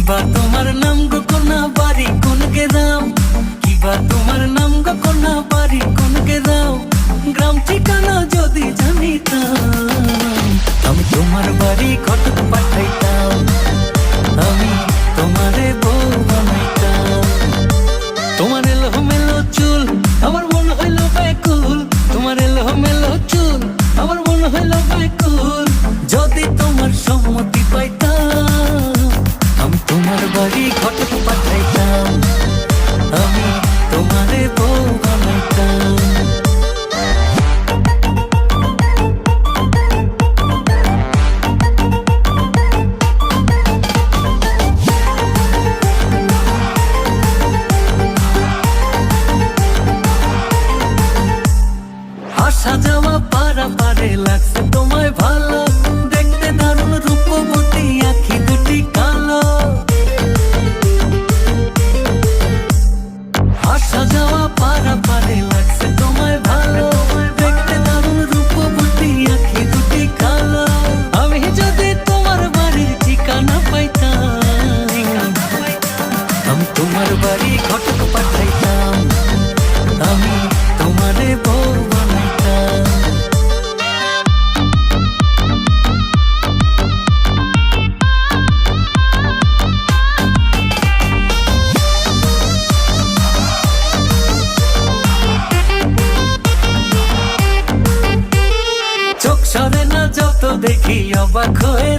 কিবা তোমার নাম গো কন্যা বাড়ি কোন গ্রাম, কিবা তোমার নাম গো কন্যা বাড়ি কোন গ্রাম, গ্রাম ঠিকানা যদি জানিতাম আমি তোমার বাড়ি ঘটক পাঠাইতাম, আমি তোমারে বউ বানাইতাম। তোমার এলো মেলো চুল আমার মন হইল ব্যাকুল, তোমার এলো মেলো চুল আমার মন হইল ব্যাকুল, যদি তোমার সম্মতি পাইতাম আমি তোমার বাড়ি ঘটক পাঠাইতাম, আমি তোমারে বউ বানাইতাম। আসা যাওয়া পারাপারে লাগছে তোমায় ভালো, দেখতে দারুণ রূপবতী আঁখি দুটি কালো। আসা যাওয়া পারাপারে লাগছে তোমায় ভালো, দেখতে দারুণ রূপবতী আঁখি দুটি কালো। আমি যদি তোমার বাড়ির ঠিকানা পাইতাম আমি তোমার বাড়ি ঘটক পাঠাইতাম, আমি তোমারে বউ বানাইতাম। চোখ সরে না যত দেখি অবাক হয়ে